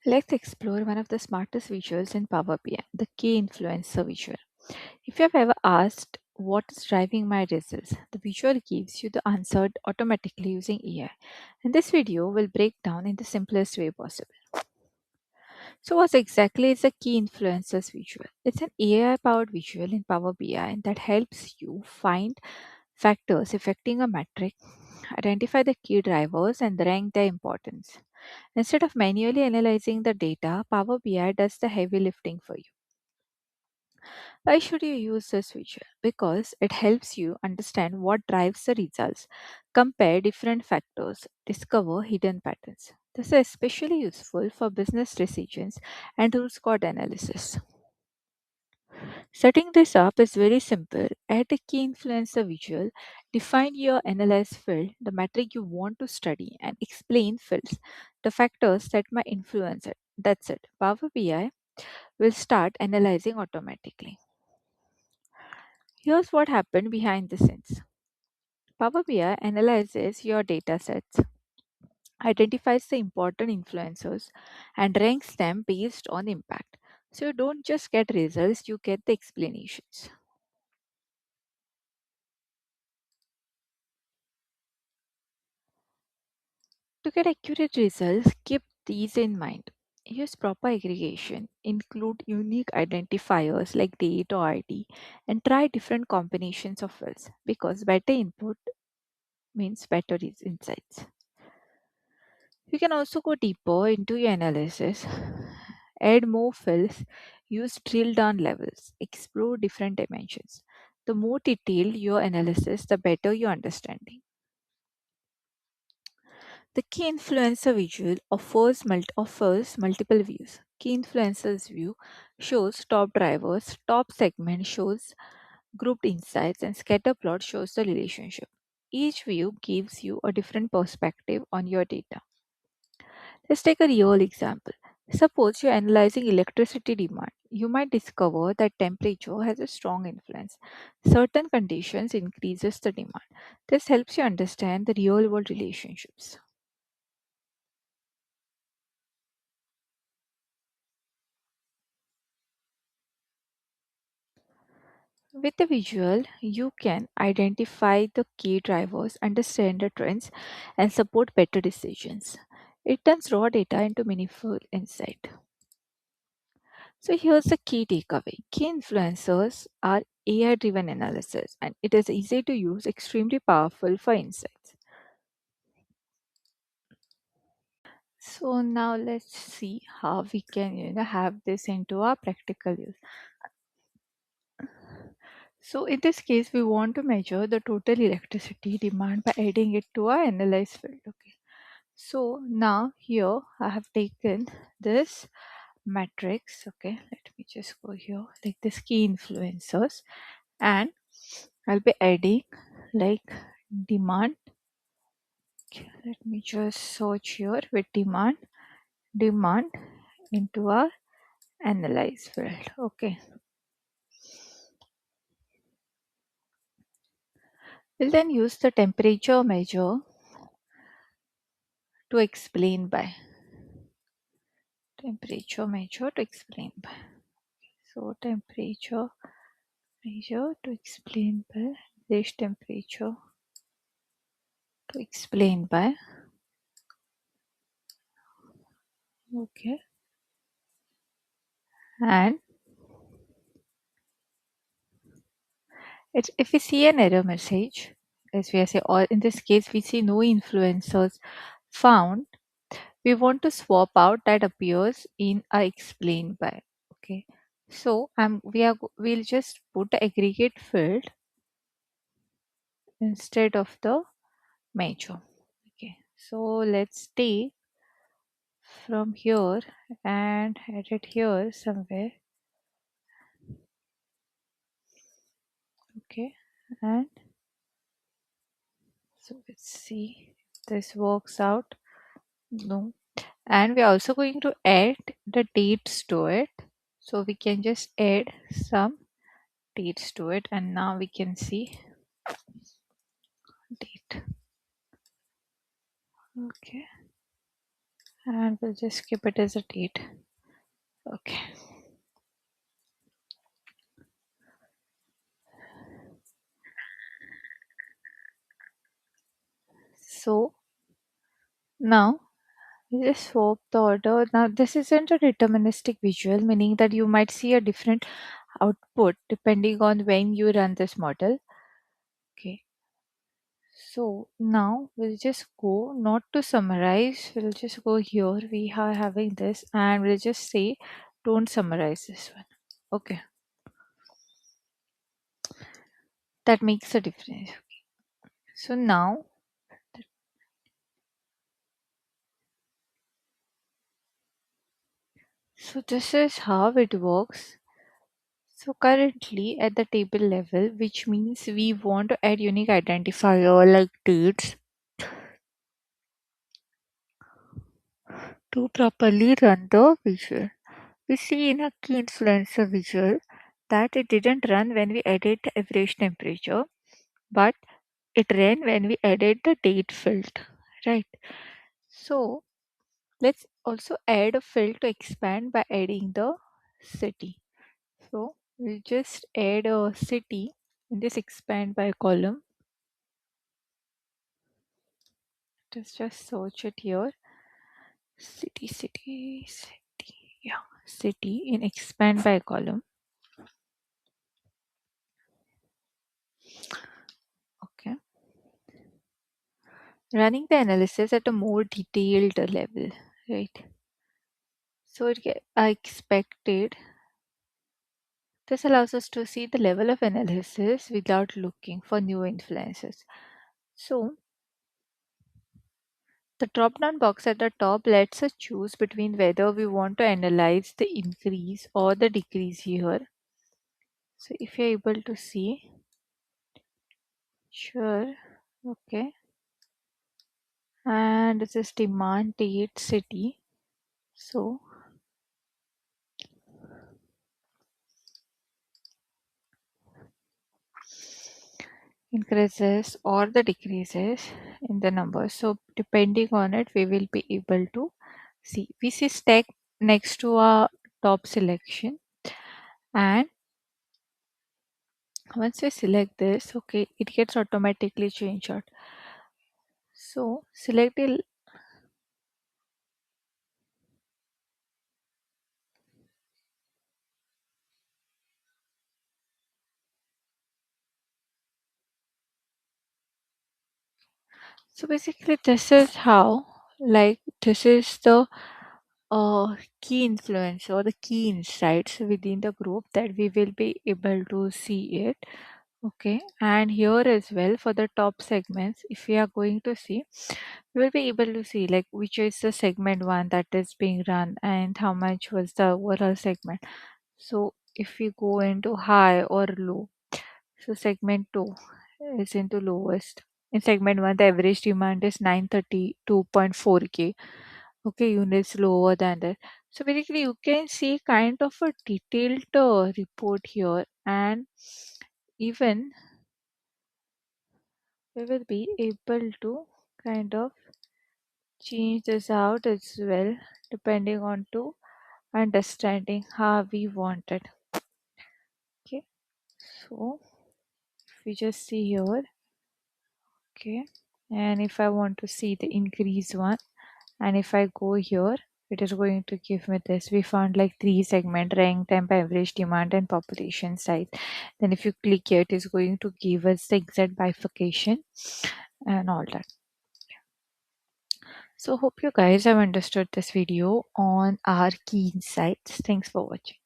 Let's explore one of the smartest visuals in Power BI, the key influencer visual. If you have ever asked what is driving my results, the visual gives you the answer automatically using AI. And this video will break down in the simplest way possible. So, what exactly is a key influencers visual? It's an AI powered visual in Power BI that helps you find factors affecting a metric, identify the key drivers, and rank their importance. Instead of manually analyzing the data, Power BI does the heavy lifting for you. Why should you use this feature? Because it helps you understand what drives the results, compare different factors, discover hidden patterns. This is especially useful for business decisions and root cause analysis. Setting this up is very simple. Add a key influencer visual, define your analyze field, the metric you want to study, and explain fields, the factors that might influence it. That's it. Power BI will start analyzing automatically. Here's what happened behind the scenes. Power BI analyzes your data sets, identifies the important influencers, and ranks them based on impact. So you don't just get results, you get the explanations. To get accurate results, keep these in mind. Use proper aggregation, include unique identifiers like date or ID, and try different combinations of fields because better input means better insights. You can also go deeper into your analysis, add more fields, use drill down levels, explore different dimensions. The more detailed your analysis, the better your understanding. The key influencer visual offers multiple views. Key influencers view shows top drivers, top segment shows grouped insights, and scatter plot shows the relationship. Each view gives you a different perspective on your data. Let's take a real example. Suppose you're analyzing electricity demand. You might discover that temperature has a strong influence. Certain conditions increases the demand. This helps you understand the real world relationships. With the visual, you can identify the key drivers, understand the trends, and support better decisions. It turns raw data into meaningful insight. So here's the key takeaway. Key influencers are AI driven analysis and it is easy to use, extremely powerful for insights. So now let's see how we can have this into our practical use. So in this case, we want to measure the total electricity demand by adding it to our analyze field. Okay. So now here I have taken this matrix. Okay, let me just go here like this key influencers and I'll be adding like demand. Okay, let me just search here with demand into our analyze field. Okay, we'll then use the temperature measure to explain by temperature measure to explain by. So temperature measure to explain by this temperature to explain by. Okay, and it's if we see an error message, as we are saying, or in this case we see no influencers found, we want to swap out that appears in a explain by. Okay, so we'll just put the aggregate field instead of the major. Okay, so let's take from here and add it here somewhere. Okay, and so let's see if this works out. No, and we're also going to add the dates to it, so we can just add some dates to it and now we can see date. Okay, and we'll just keep it as a date. Okay. So now you just swap the order. Now this isn't a deterministic visual, meaning that you might see a different output depending on when you run this model. Okay. So now we'll just go, not to summarize, we'll just go here. We are having this and we'll just say, don't summarize this one. Okay. That makes a difference. So now, so this is how it works. So currently at the table level, which means we want to add unique identifier like dates to properly run the visual. We see in a key influencer visual that it didn't run when we added the average temperature, but it ran when we added the date field, right? So let's also add a field to expand by adding the city. So we'll just add a city in this expand by column. Just search it here. City. Yeah, city in expand by column. Okay. Running the analysis at a more detailed level, right? So I expected this allows us to see the level of analysis without looking for new influences. So the drop down box at the top lets us choose between whether we want to analyze the increase or the decrease here. So if you're able to see, sure, okay, and this is demand date city. So increases or the decreases in the numbers. So depending on it, we will be able to see. We see stack next to our top selection, and once we select this, okay, it gets automatically changed out. So select it. So basically, this is how, like, this is the key influence or the key insights within the group that we will be able to see it. Okay, and here as well for the top segments, if we are going to see, we will be able to see like which is the segment one that is being run and how much was the overall segment. So if we go into high or low, so segment 2 is into lowest. In segment 1, the average demand is 932.4K. Okay, units lower than that. So basically, you can see kind of a detailed report here, and even we will be able to kind of change this out as well, depending on to understanding how we want it. Okay, so if we just see here, okay, and if I want to see the increase one, and if I go here, it is going to give me this. We found like three segment: rank, temp, average demand, and population size. Then if you click here, it is going to give us the exact bifurcation and all that. So hope you guys have understood this video on our key insights. Thanks for watching.